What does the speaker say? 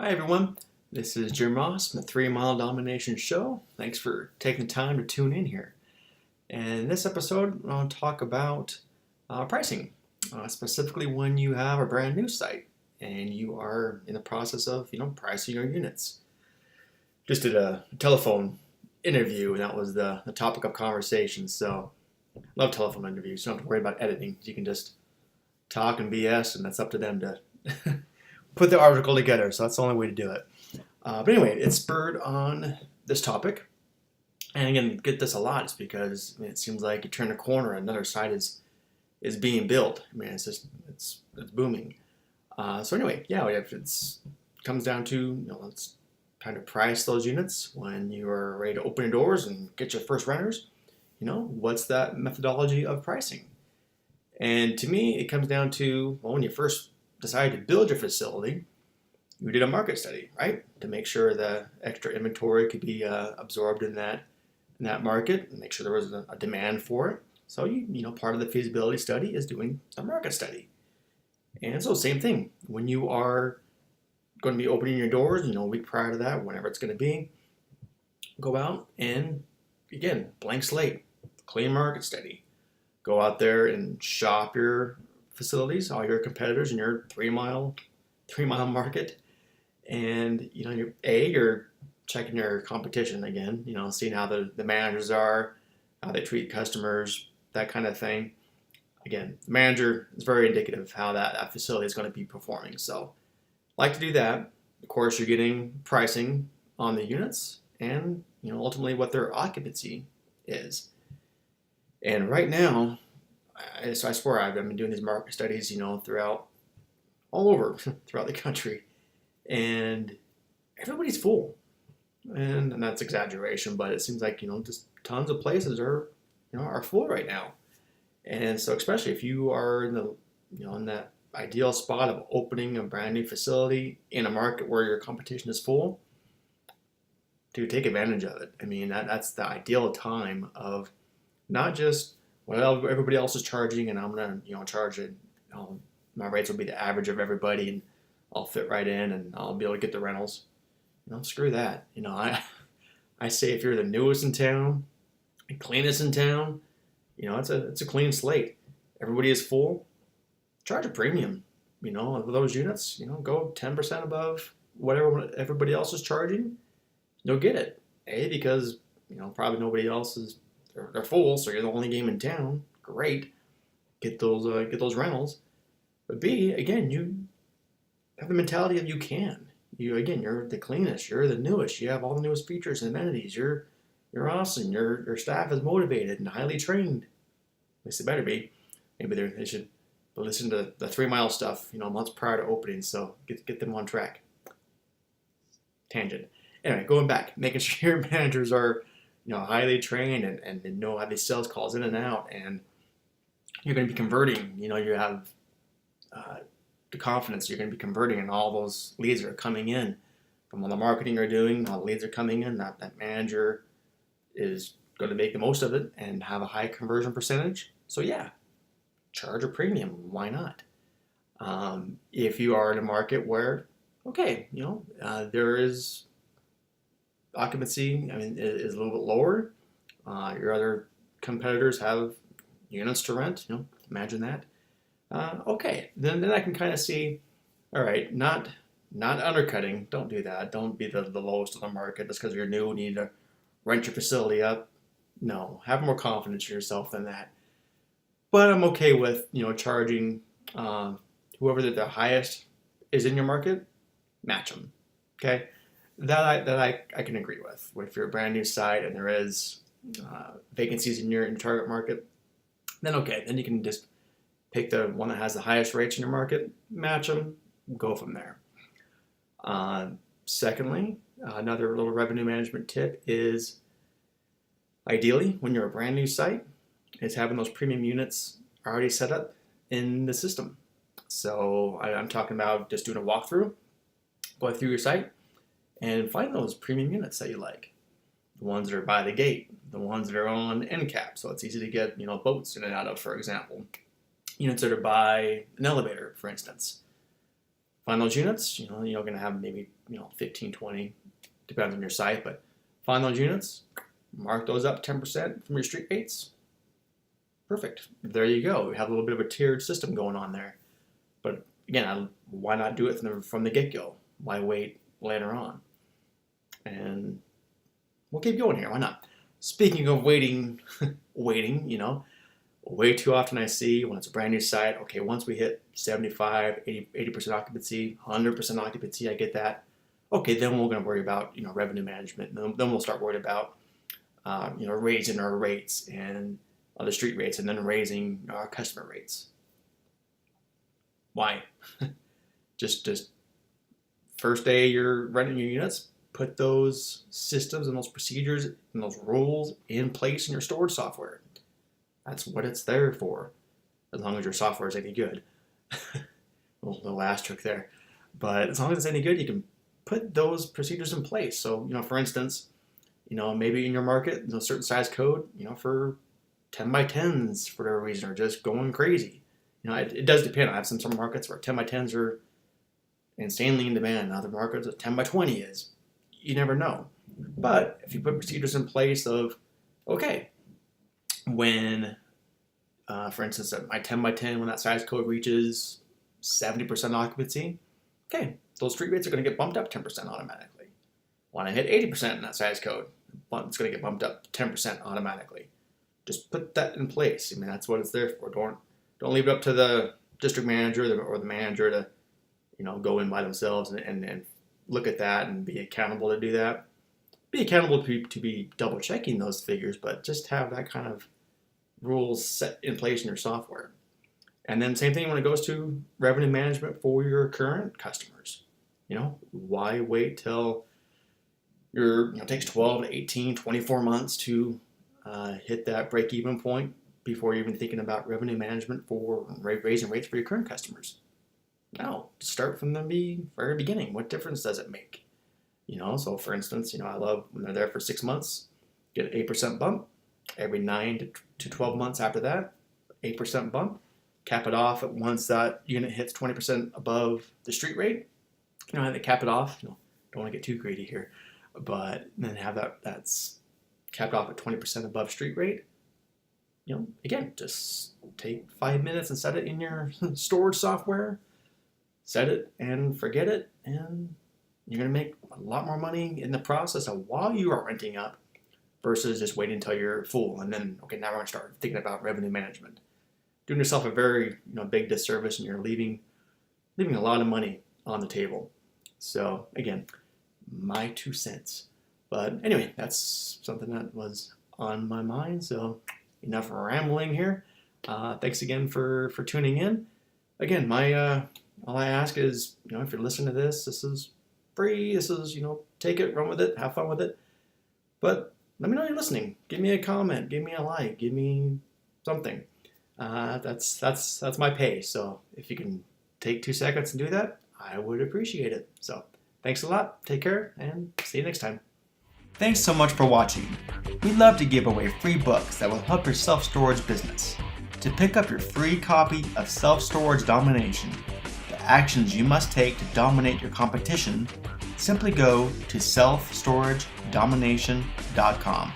Hi everyone, this is Jim Ross from the 3 Mile Domination Show. Thanks for taking the time to tune in here. And in this episode, I want to talk about pricing, specifically when you have a brand new site and you are in the process of pricing your units. Just did a telephone interview, and that was the topic of conversation. So, love telephone interviews. You don't have to worry about editing. You can just talk and BS, and that's up to them to put the article together. So that's the only way to do it. But anyway, it's spurred on this topic. And again, get this a lot. It's because it seems like you turn a corner, and another site is being built. I mean, it's booming. So anyway, yeah, it comes down to it's time to price those units when you are ready to open your doors and get your first renters. What's that methodology of pricing? And to me, it comes down to, when you first decide to build your facility, you did a market study, right? To make sure the extra inventory could be absorbed in that market, and make sure there was a demand for it. So part of the feasibility study is doing a market study. And so same thing, when you are going to be opening your doors, a week prior to that, whenever it's going to be, go out and, again, blank slate, clean market study. Go out there and shop your facilities, all your competitors in your 3 mile market, and you're checking your competition again, seeing how the managers are, how they treat customers, that kind of thing. Again, the manager is very indicative of how that facility is going to be performing. So like to do that. Of course, you're getting pricing on the units and ultimately what their occupancy is. And right now, I swear I've been doing these market studies, throughout all over throughout the country, and everybody's full. And that's exaggeration, but it seems like just tons of places are full right now. And so, especially if you are in that ideal spot of opening a brand new facility in a market where your competition is full, to take advantage of it. I mean, that's the ideal time of not just what everybody else is charging, and I'm gonna charge it. My rates will be the average of everybody, and I'll fit right in, and I'll be able to get the rentals. Screw that. I say if you're the newest in town, the cleanest in town, it's a clean slate. Everybody is full. Charge a premium. Of those units, go 10% above whatever everybody else is charging. You'll get it. A, because probably nobody else is. They're full, so you're the only game in town. Great, get those rentals. But B, again, you have the mentality of you can. You're the cleanest. You're the newest. You have all the newest features and amenities. You're awesome. Your staff is motivated and highly trained. At least they better be. Maybe they should listen to the 3 mile stuff. Months prior to opening. So get them on track. Tangent. Anyway, going back, making sure your managers are highly trained and know how these sales calls in and out, and you're going to be converting. You have the confidence you're going to be converting, and all those leads that are coming in from all the marketing you're doing, all the leads are coming in. That manager is going to make the most of it and have a high conversion percentage. So yeah, charge a premium. Why not? If you are in a market where there is occupancy, is a little bit lower. Your other competitors have units to rent. Imagine that. Okay, then I can kind of see. All right, not undercutting. Don't do that. Don't be the lowest of the market just because you're new and you need to rent your facility up. No, have more confidence in yourself than that. But I'm okay with charging whoever the highest is in your market, match them. Okay. That I can agree with. If you're a brand new site and there is vacancies in your target market, then okay, then you can just pick the one that has the highest rates in your market, match them, go from there. Secondly, another little revenue management tip is ideally when you're a brand new site, is having those premium units already set up in the system. So I'm talking about just doing a walkthrough, going through your site, and find those premium units that you like. The ones that are by the gate, the ones that are on end cap, so it's easy to get boats in and out of, for example. Units that are by an elevator, for instance. find those units. You're going to have maybe 15, 20, depends on your site, but find those units, mark those up 10% from your street rates. Perfect. There you go. We have a little bit of a tiered system going on there. But again, why not do it from the get-go? Why wait later on? And we'll keep going here. Why not? Speaking of waiting, way too often I see when it's a brand new site, okay, once we hit 75, 80% occupancy, 100% occupancy, I get that. Okay, then we're going to worry about, revenue management. Then we'll start worried about, raising our rates and the street rates, and then raising our customer rates. Why? just first day you're renting your units, put those systems and those procedures and those rules in place in your storage software. That's what it's there for, as long as your software is any good. The last trick there. But as long as it's any good, you can put those procedures in place. So, for instance, maybe in your market, there's a certain size code, for 10 by 10s for whatever reason are just going crazy. It does depend. I have some markets where 10 by 10s are insanely in demand. Other markets, a 10 by 20 is. You never know. But if you put procedures in place of, okay, when, for instance, at my 10 by 10, when that size code reaches 70% occupancy, okay, those street rates are going to get bumped up 10% automatically. When I hit 80% in that size code, it's going to get bumped up 10% automatically. Just put that in place. That's what it's there for. Don't leave it up to the district manager or the manager to, go in by themselves and look at that and be accountable to do that. Be accountable to be double checking those figures, but just have that kind of rules set in place in your software. And then same thing when it goes to revenue management for your current customers. Why wait till it takes 12 to 18, 24 months to hit that break-even point before you're even thinking about revenue management for raising rates for your current customers. No, start from the very beginning. What difference does it make? So for instance, I love when they're there for 6 months, get an 8% bump. Every 9 to 12 months after that, 8% bump. Cap it off at once that unit hits 20% above the street rate. Have to cap it off. Don't want to get too greedy here, but then have that's capped off at 20% above street rate. Again, just take 5 minutes and set it in your storage software. Set it and forget it, and you're going to make a lot more money in the process of while you are renting up versus just waiting until you're full and then, okay, now we're going to start thinking about revenue management. Doing yourself a very big disservice, and you're leaving a lot of money on the table. So again, my 2 cents. But anyway, that's something that was on my mind. So enough rambling here. Thanks again for tuning in. Again, all I ask is, if you're listening to this is free. This is, take it, run with it, have fun with it. But let me know you're listening. Give me a comment, give me a like, give me something. That's my pay. So if you can take 2 seconds and do that, I would appreciate it. So thanks a lot. Take care and see you next time. Thanks so much for watching. We love to give away free books that will help your self-storage business. To pick up your free copy of Self-Storage Domination, the actions you must take to dominate your competition, simply go to selfstoragedomination.com.